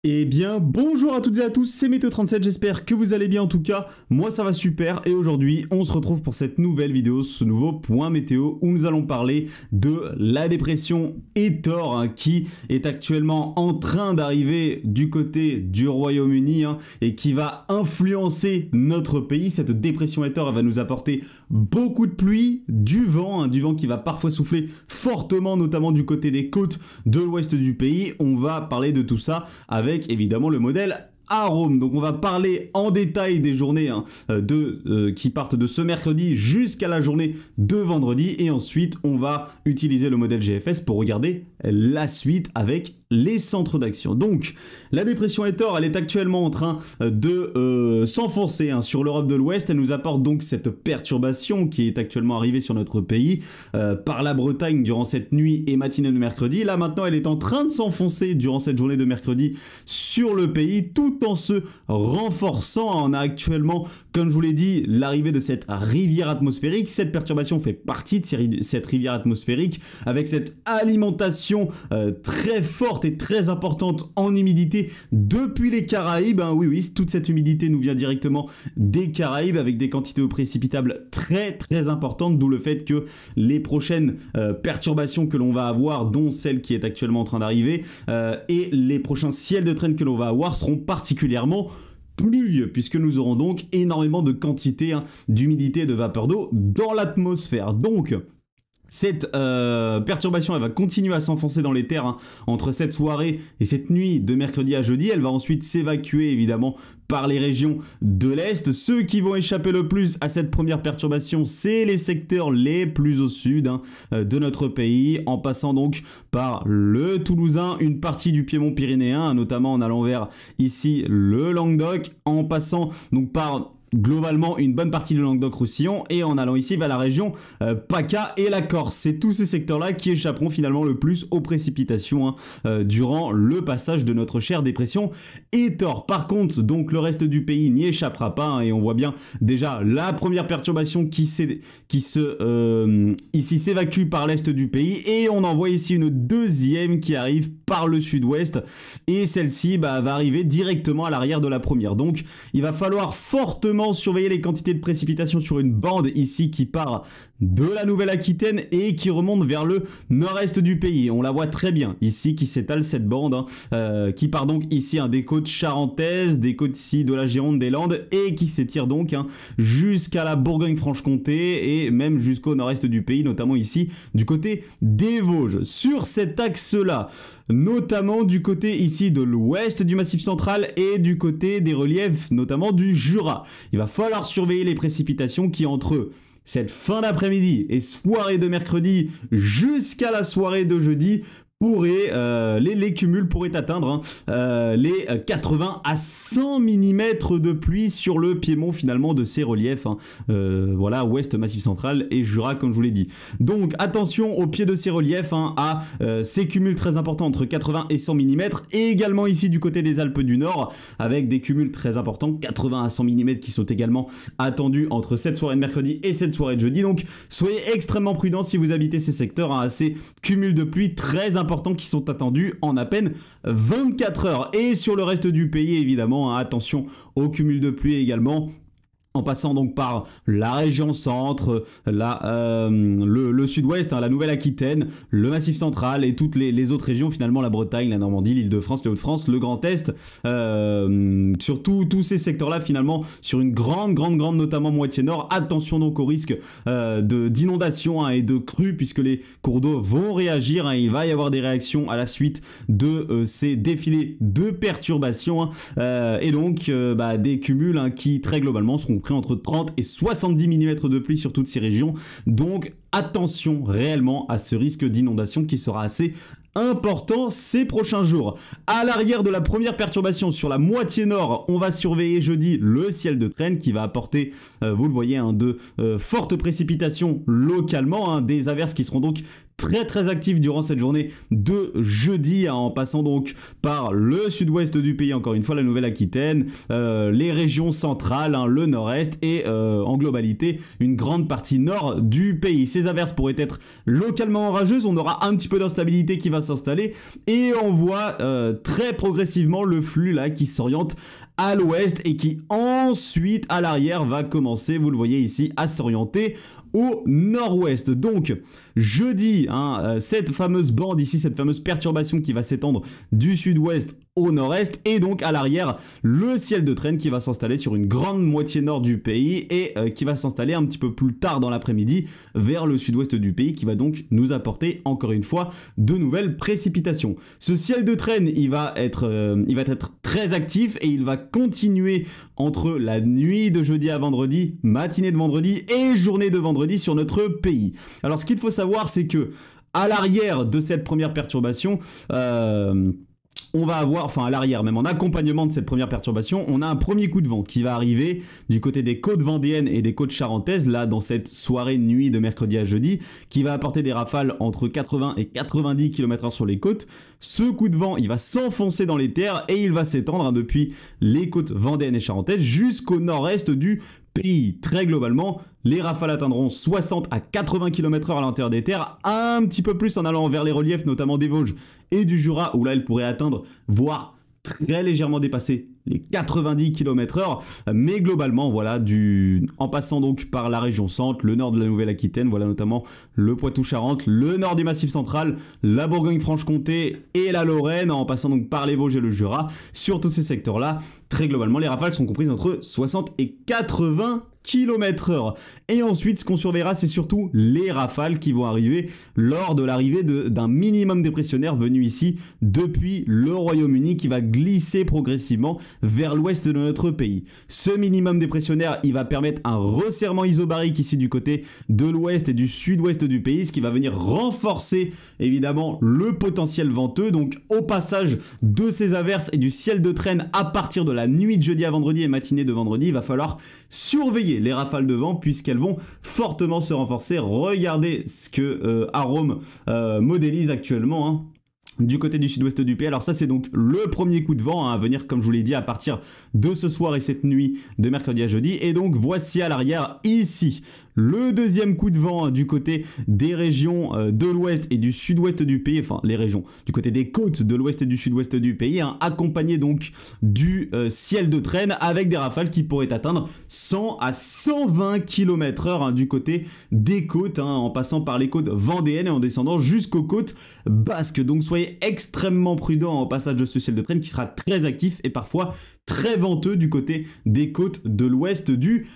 Eh bien, bonjour à toutes et à tous, c'est Météo37, j'espère que vous allez bien en tout cas, moi ça va super et aujourd'hui on se retrouve pour cette nouvelle vidéo, ce nouveau point météo où nous allons parler de la dépression Etor qui est actuellement en train d'arriver du côté du Royaume-Uni et qui va influencer notre pays. Cette dépression Etor elle va nous apporter beaucoup de pluie, du vent qui va parfois souffler fortement notamment du côté des côtes de l'ouest du pays. On va parler de tout ça avec évidemment le modèle Arome. Donc on va parler en détail des journées qui partent de ce mercredi jusqu'à la journée de vendredi et ensuite on va utiliser le modèle GFS pour regarder la suite avec les centres d'action. Donc la dépression Etor elle est actuellement en train de s'enfoncer sur l'Europe de l'Ouest. Elle nous apporte donc cette perturbation qui est actuellement arrivée sur notre pays par la Bretagne durant cette nuit et matinée de mercredi. Là maintenant elle est en train de s'enfoncer durant cette journée de mercredi sur le pays tout en se renforçant. On a actuellement, comme je vous l'ai dit, l'arrivée de cette rivière atmosphérique. Cette perturbation fait partie de cette rivière atmosphérique avec cette alimentation très forte et très importante en humidité depuis les Caraïbes. Oui, toute cette humidité nous vient directement des Caraïbes avec des quantités d'eau précipitable très importantes, d'où le fait que les prochaines perturbations que l'on va avoir, dont celle qui est actuellement en train d'arriver, et les prochains ciels de traîne que l'on va avoir seront particulièrement pluvieux, puisque nous aurons donc énormément de quantité d'humidité et de vapeur d'eau dans l'atmosphère. Donc cette perturbation elle va continuer à s'enfoncer dans les terres entre cette soirée et cette nuit de mercredi à jeudi. Elle va ensuite s'évacuer évidemment par les régions de l'Est. Ceux qui vont échapper le plus à cette première perturbation, c'est les secteurs les plus au sud de notre pays, en passant donc par le Toulousain, une partie du Piémont pyrénéen, notamment en allant vers ici le Languedoc, en passant donc par globalement une bonne partie de Languedoc-Roussillon et en allant ici vers la région PACA et la Corse. C'est tous ces secteurs-là qui échapperont finalement le plus aux précipitations durant le passage de notre chère dépression Etor. Par contre, donc le reste du pays n'y échappera pas et on voit bien déjà la première perturbation qui ici s'évacue par l'est du pays et on en voit ici une deuxième qui arrive par le sud-ouest et celle-ci va arriver directement à l'arrière de la première. Donc il va falloir fortement surveiller les quantités de précipitations sur une bande ici qui part de la Nouvelle-Aquitaine et qui remonte vers le nord-est du pays. On la voit très bien ici qui s'étale cette bande qui part donc ici des côtes charentaises, des côtes ici de la Gironde, des Landes et qui s'étire donc jusqu'à la Bourgogne-Franche-Comté et même jusqu'au nord-est du pays, notamment ici du côté des Vosges. Sur cet axe-là, notamment du côté ici de l'ouest du Massif central et du côté des reliefs notamment du Jura. Il va falloir surveiller les précipitations qui entre cette fin d'après-midi et soirée de mercredi jusqu'à la soirée de jeudi les cumuls pourraient atteindre les 80 à 100 mm de pluie sur le piémont finalement de ces reliefs. Voilà, ouest, massif central et Jura comme je vous l'ai dit. Donc attention au pied de ces reliefs à ces cumuls très importants entre 80 et 100 mm et également ici du côté des Alpes du Nord avec des cumuls très importants, 80 à 100 mm qui sont également attendus entre cette soirée de mercredi et cette soirée de jeudi. Donc soyez extrêmement prudents si vous habitez ces secteurs à ces cumuls de pluie très importants qui sont attendus en à peine 24 heures. Et sur le reste du pays, évidemment, attention au cumul de pluie également. En passant donc par la région centre, le sud-ouest, la Nouvelle-Aquitaine, le Massif central et toutes les autres régions, finalement la Bretagne, la Normandie, l'Île-de-France, les Hauts-de-France, le Grand Est, sur tous ces secteurs-là finalement, sur une grande notamment moitié nord. Attention donc au risque d'inondation et de crues puisque les cours d'eau vont réagir. Il va y avoir des réactions à la suite de ces défilés de perturbations et donc des cumuls qui très globalement seront entre 30 et 70 mm de pluie sur toutes ces régions. Donc attention réellement à ce risque d'inondation qui sera assez important ces prochains jours. À l'arrière de la première perturbation sur la moitié nord, on va surveiller jeudi le ciel de traîne qui va apporter, vous le voyez, de fortes précipitations localement, des averses qui seront donc très actif durant cette journée de jeudi, en passant donc par le sud-ouest du pays, encore une fois la Nouvelle-Aquitaine, les régions centrales, le nord-est et en globalité une grande partie nord du pays. Ces averses pourraient être localement orageuses, on aura un petit peu d'instabilité qui va s'installer et on voit très progressivement le flux là qui s'oriente à l'ouest et qui ensuite à l'arrière va commencer, vous le voyez ici, à s'orienter au nord-ouest. Donc jeudi, cette fameuse bande ici, cette fameuse perturbation qui va s'étendre du sud-ouest au nord-est et donc à l'arrière le ciel de traîne qui va s'installer sur une grande moitié nord du pays et qui va s'installer un petit peu plus tard dans l'après-midi vers le sud-ouest du pays, qui va donc nous apporter encore une fois de nouvelles précipitations. Ce ciel de traîne il va être très actif et il va continuer entre la nuit de jeudi à vendredi, matinée de vendredi et journée de vendredi sur notre pays. Alors ce qu'il faut savoir, c'est que à l'arrière de cette première perturbation, on va avoir, enfin à l'arrière, même en accompagnement de cette première perturbation, on a un premier coup de vent qui va arriver du côté des côtes vendéennes et des côtes charentaises, là dans cette soirée nuit de mercredi à jeudi, qui va apporter des rafales entre 80 et 90 km/h sur les côtes. Ce coup de vent, il va s'enfoncer dans les terres et il va s'étendre depuis les côtes vendéennes et charentaises jusqu'au nord-est du pays. Très globalement, les rafales atteindront 60 à 80 km/h à l'intérieur des terres, un petit peu plus en allant vers les reliefs, notamment des Vosges et du Jura, où là, elles pourraient atteindre, voire très légèrement dépasser les 90 km/h, mais globalement, voilà, en passant donc par la région centre, le nord de la Nouvelle-Aquitaine, voilà notamment le Poitou-Charentes, le nord du Massif central, la Bourgogne-Franche-Comté et la Lorraine, en passant donc par les Vosges et le Jura. Sur tous ces secteurs-là, très globalement, les rafales sont comprises entre 60 et 80 km/h. Et ensuite, ce qu'on surveillera, c'est surtout les rafales qui vont arriver lors de l'arrivée d'un minimum dépressionnaire venu ici depuis le Royaume-Uni, qui va glisser progressivement vers l'ouest de notre pays. Ce minimum dépressionnaire, il va permettre un resserrement isobarique ici du côté de l'ouest et du sud-ouest du pays, ce qui va venir renforcer évidemment le potentiel venteux. Donc au passage de ces averses et du ciel de traîne à partir de la nuit de jeudi à vendredi et matinée de vendredi, il va falloir surveiller les rafales de vent puisqu'elles vont fortement se renforcer. Regardez ce que Arome modélise actuellement du côté du sud-ouest du pays. Alors ça, c'est donc le premier coup de vent à venir, comme je vous l'ai dit, à partir de ce soir et cette nuit de mercredi à jeudi. Et donc voici à l'arrière ici le deuxième coup de vent du côté des régions de l'ouest et du sud-ouest du pays, enfin les régions du côté des côtes de l'ouest et du sud-ouest du pays, accompagné donc du ciel de traîne avec des rafales qui pourraient atteindre 100 à 120 km/h du côté des côtes, en passant par les côtes vendéennes et en descendant jusqu'aux côtes basques. Donc soyez extrêmement prudents au passage de ce ciel de traîne qui sera très actif et parfois très venteux du côté des côtes de l'ouest du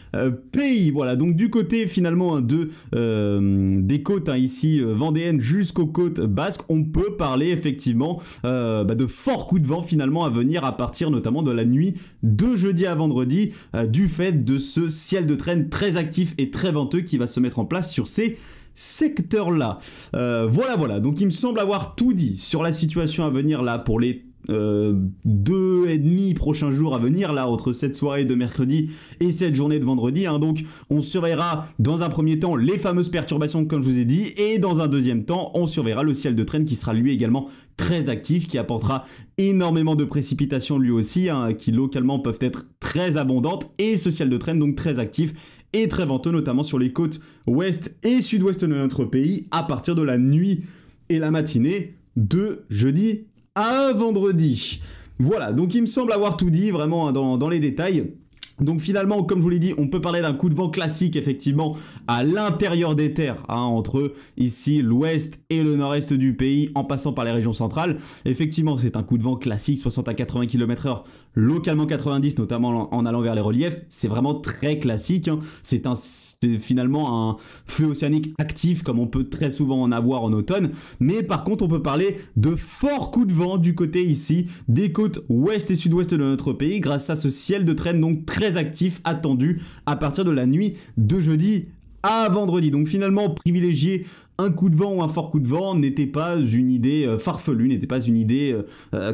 pays. Voilà, donc du côté finalement des côtes ici vendéennes jusqu'aux côtes basques, on peut parler effectivement de forts coups de vent finalement à venir à partir notamment de la nuit de jeudi à vendredi du fait de ce ciel de traîne très actif et très venteux qui va se mettre en place sur ces secteurs-là. Voilà, donc il me semble avoir tout dit sur la situation à venir là pour les 2,5 prochains jours à venir là entre cette soirée de mercredi et cette journée de vendredi. Donc on surveillera dans un premier temps les fameuses perturbations comme je vous ai dit et dans un deuxième temps on surveillera le ciel de traîne qui sera lui également très actif, qui apportera énormément de précipitations lui aussi, qui localement peuvent être très abondantes, et ce ciel de traîne donc très actif et très venteux notamment sur les côtes ouest et sud-ouest de notre pays à partir de la nuit et la matinée de jeudi à vendredi. Voilà, donc il me semble avoir tout dit vraiment dans les détails. Donc finalement, comme je vous l'ai dit, on peut parler d'un coup de vent classique effectivement à l'intérieur des terres, entre ici l'ouest et le nord-est du pays en passant par les régions centrales. Effectivement, c'est un coup de vent classique, 60 à 80 km/h, localement 90, notamment en allant vers les reliefs. C'est vraiment très classique. C'est finalement un flux océanique actif comme on peut très souvent en avoir en automne. Mais par contre, on peut parler de forts coups de vent du côté ici des côtes ouest et sud-ouest de notre pays grâce à ce ciel de traîne donc très actif attendu à partir de la nuit de jeudi à vendredi. Donc finalement, privilégier un coup de vent ou un fort coup de vent n'était pas une idée farfelue, n'était pas une idée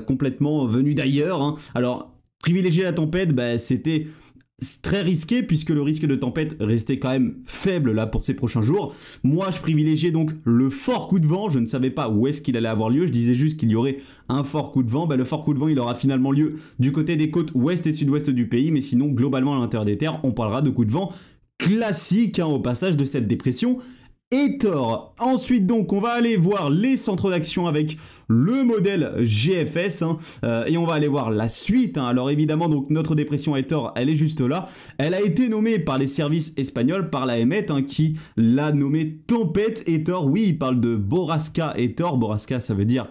complètement venue d'ailleurs. Alors, privilégier la tempête, c'était C'est très risqué puisque le risque de tempête restait quand même faible là pour ces prochains jours. Moi je privilégiais donc le fort coup de vent, je ne savais pas où est-ce qu'il allait avoir lieu, je disais juste qu'il y aurait un fort coup de vent. Le fort coup de vent il aura finalement lieu du côté des côtes ouest et sud-ouest du pays, mais sinon globalement à l'intérieur des terres on parlera de coup de vent classique au passage de cette dépression Etor. Ensuite donc on va aller voir les centres d'action avec le modèle GFS et on va aller voir la suite. Alors évidemment donc notre dépression Etor elle est juste là. Elle a été nommée par les services espagnols, par la EMET qui l'a nommée tempête Etor. Oui, il parle de Borrasca Etor. Borrasca ça veut dire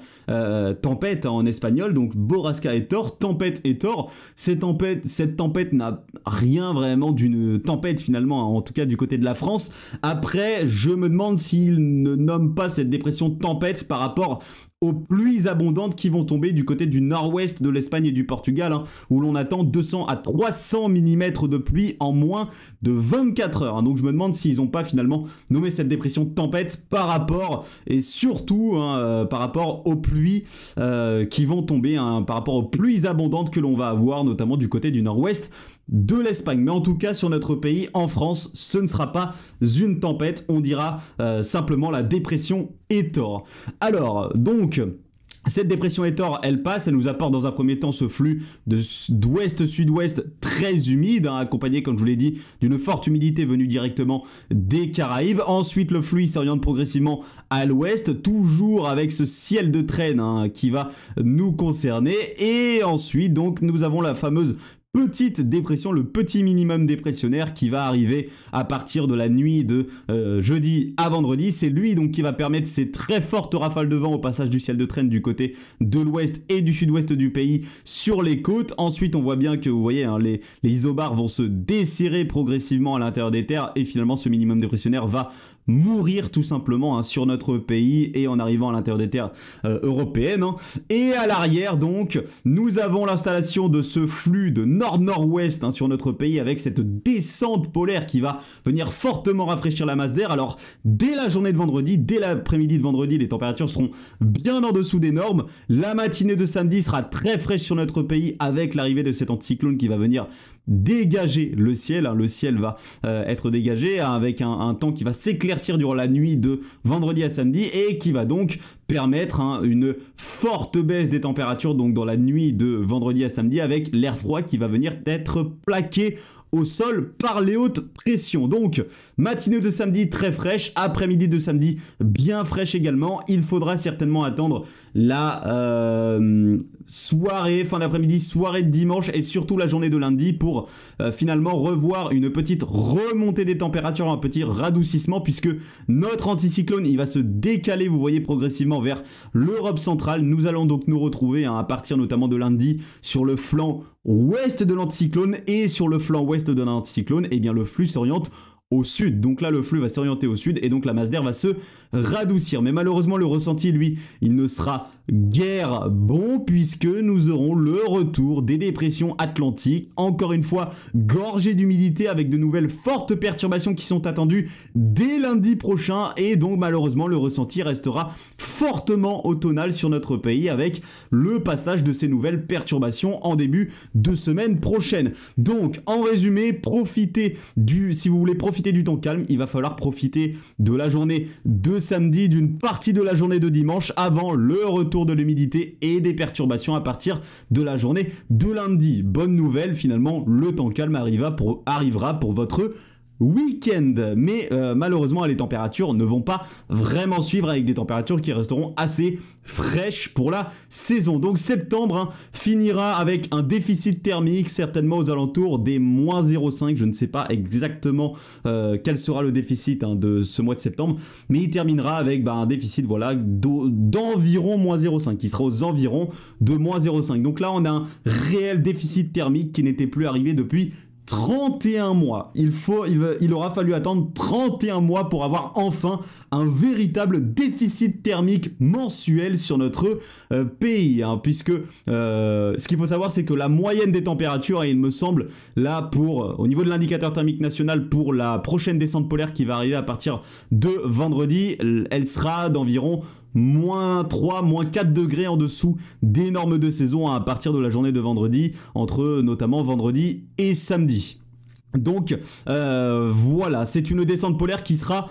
tempête en espagnol, donc Borrasca Etor, tempête Etor. Cette tempête n'a rien vraiment d'une tempête finalement, en tout cas du côté de la France. Après je me demande s'il ne nomme pas cette dépression tempête par rapport aux pluies abondantes qui vont tomber du côté du nord-ouest de l'Espagne et du Portugal, où l'on attend 200 à 300 mm de pluie en moins de 24 heures. Donc je me demande s'ils n'ont pas finalement nommé cette dépression tempête par rapport, et surtout par rapport aux pluies qui vont tomber, par rapport aux pluies abondantes que l'on va avoir, notamment du côté du nord-ouest de l'Espagne. Mais en tout cas sur notre pays, en France, ce ne sera pas une tempête, on dira simplement la dépression Etor. Alors donc cette dépression Etor, elle passe, elle nous apporte dans un premier temps ce flux d'ouest-sud-ouest très humide, accompagné, comme je vous l'ai dit, d'une forte humidité venue directement des Caraïbes. Ensuite, le flux s'oriente progressivement à l'ouest, toujours avec ce ciel de traîne qui va nous concerner. Et ensuite, donc, nous avons la fameuse petite dépression, le petit minimum dépressionnaire qui va arriver à partir de la nuit de jeudi à vendredi. C'est lui donc qui va permettre ces très fortes rafales de vent au passage du ciel de traîne du côté de l'ouest et du sud-ouest du pays sur les côtes. Ensuite on voit bien que vous voyez les isobars vont se desserrer progressivement à l'intérieur des terres et finalement ce minimum dépressionnaire va mourir tout simplement sur notre pays et en arrivant à l'intérieur des terres européennes. Et à l'arrière donc nous avons l'installation de ce flux de nord-nord-ouest sur notre pays avec cette descente polaire qui va venir fortement rafraîchir la masse d'air. Alors dès la journée de vendredi, dès l'après-midi de vendredi, les températures seront bien en dessous des normes. La matinée de samedi sera très fraîche sur notre pays avec l'arrivée de cet anticyclone qui va venir dégager le ciel. Le ciel va être dégagé avec un temps qui va s'éclaircir durant la nuit de vendredi à samedi et qui va donc permettre une forte baisse des températures donc dans la nuit de vendredi à samedi avec l'air froid qui va venir être plaqué au sol par les hautes pressions. Donc matinée de samedi très fraîche, après-midi de samedi bien fraîche également. Il faudra certainement attendre la soirée, fin d'après-midi, soirée de dimanche et surtout la journée de lundi pour finalement revoir une petite remontée des températures, un petit radoucissement puisque notre anticyclone il va se décaler, vous voyez, progressivement vers l'Europe centrale. Nous allons donc nous retrouver à partir notamment de lundi sur le flanc ouest de l'anticyclone et sur le flanc ouest de l'anticyclone, eh bien le flux s'oriente au sud. Donc là, le flux va s'orienter au sud et donc la masse d'air va se radoucir. Mais malheureusement, le ressenti, lui, il ne sera guère bon puisque nous aurons le retour des dépressions atlantiques. Encore une fois, gorgées d'humidité avec de nouvelles fortes perturbations qui sont attendues dès lundi prochain. Et donc, malheureusement, le ressenti restera fortement automnal sur notre pays avec le passage de ces nouvelles perturbations en début de semaine prochaine. Donc, en résumé, si vous voulez profiter du temps calme, il va falloir profiter de la journée de samedi, d'une partie de la journée de dimanche avant le retour de l'humidité et des perturbations à partir de la journée de lundi. Bonne nouvelle, finalement, le temps calme arrivera pour votre week-end, mais malheureusement les températures ne vont pas vraiment suivre avec des températures qui resteront assez fraîches pour la saison. Donc septembre finira avec un déficit thermique certainement aux alentours des moins 0,5, je ne sais pas exactement quel sera le déficit de ce mois de septembre, mais il terminera avec un déficit d'environ moins 0,5 qui sera aux environs de moins 0,5. Donc là on a un réel déficit thermique qui n'était plus arrivé depuis 31 mois. Il aura fallu attendre 31 mois pour avoir enfin un véritable déficit thermique mensuel sur notre pays. Puisque ce qu'il faut savoir, c'est que la moyenne des températures, et il me semble, là, au niveau de l'indicateur thermique national, pour la prochaine descente polaire qui va arriver à partir de vendredi, elle sera d'environ moins 3, moins 4 degrés en dessous des normes de saison à partir de la journée de vendredi, entre notamment vendredi et samedi. Donc voilà, c'est une descente polaire qui sera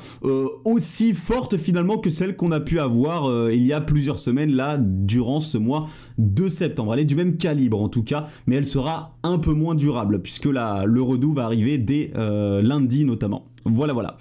aussi forte finalement que celle qu'on a pu avoir il y a plusieurs semaines là durant ce mois de septembre. Elle est du même calibre en tout cas, mais elle sera un peu moins durable puisque le redout va arriver dès lundi notamment. Voilà.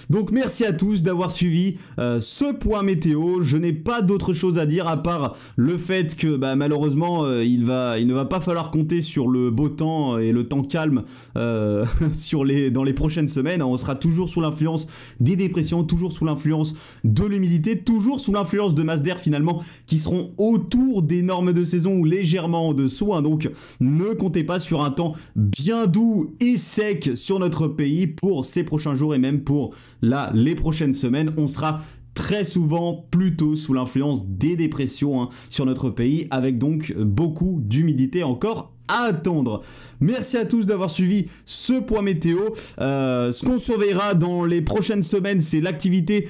Donc merci à tous d'avoir suivi ce point météo. Je n'ai pas d'autre chose à dire à part le fait que malheureusement il ne va pas falloir compter sur le beau temps et le temps calme dans les prochaines semaines. On sera toujours sous l'influence des dépressions, toujours sous l'influence de l'humidité, toujours sous l'influence de masses d'air finalement qui seront autour des normes de saison ou légèrement en dessous. Donc ne comptez pas sur un temps bien doux et sec sur notre pays pour ces prochains jours et même pour les prochaines semaines. On sera très souvent plutôt sous l'influence des dépressions sur notre pays, avec donc beaucoup d'humidité encore à attendre. Merci à tous d'avoir suivi ce point météo. Ce qu'on surveillera dans les prochaines semaines, c'est l'activité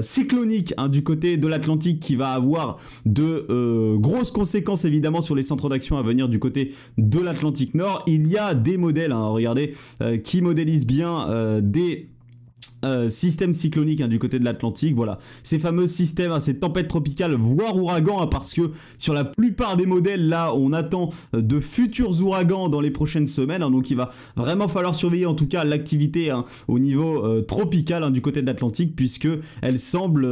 cyclonique du côté de l'Atlantique qui va avoir de grosses conséquences évidemment sur les centres d'action à venir du côté de l'Atlantique Nord. Il y a des modèles, regardez, qui modélisent bien des système cyclonique du côté de l'Atlantique. Voilà, ces fameux systèmes, ces tempêtes tropicales voire ouragans, parce que sur la plupart des modèles là on attend de futurs ouragans dans les prochaines semaines, donc il va vraiment falloir surveiller en tout cas l'activité au niveau tropical du côté de l'Atlantique, puisque elle semble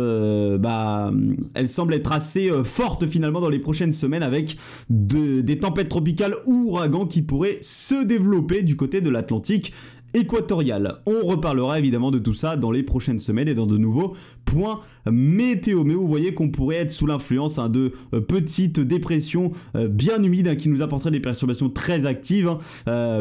être assez forte finalement dans les prochaines semaines, avec des tempêtes tropicales ou ouragans qui pourraient se développer du côté de l'Atlantique équatorial. On reparlera évidemment de tout ça dans les prochaines semaines et dans de nouveaux points météo. Mais vous voyez qu'on pourrait être sous l'influence de petites dépressions bien humides qui nous apporteraient des perturbations très actives,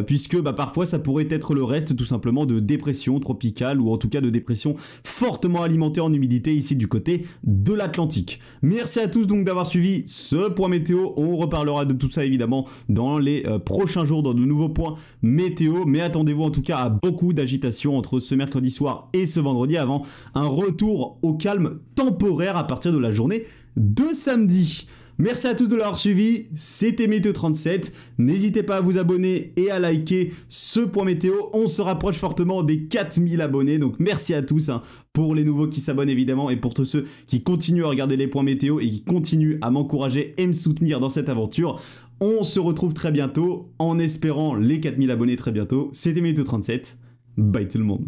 puisque parfois ça pourrait être le reste tout simplement de dépressions tropicales, ou en tout cas de dépressions fortement alimentées en humidité ici du côté de l'Atlantique. Merci à tous donc d'avoir suivi ce point météo. On reparlera de tout ça évidemment dans les prochains jours dans de nouveaux points météo, mais attendez-vous en tout cas à beaucoup d'agitation entre ce mercredi soir et ce vendredi, avant un retour au calme temporaire à partir de la journée de samedi. Merci à tous de l'avoir suivi, c'était Météo 37, n'hésitez pas à vous abonner et à liker ce point météo, on se rapproche fortement des 4000 abonnés, donc merci à tous pour les nouveaux qui s'abonnent évidemment, et pour tous ceux qui continuent à regarder les points météo et qui continuent à m'encourager et me soutenir dans cette aventure. On se retrouve très bientôt, en espérant les 4000 abonnés très bientôt. C'était Météo 37, bye tout le monde.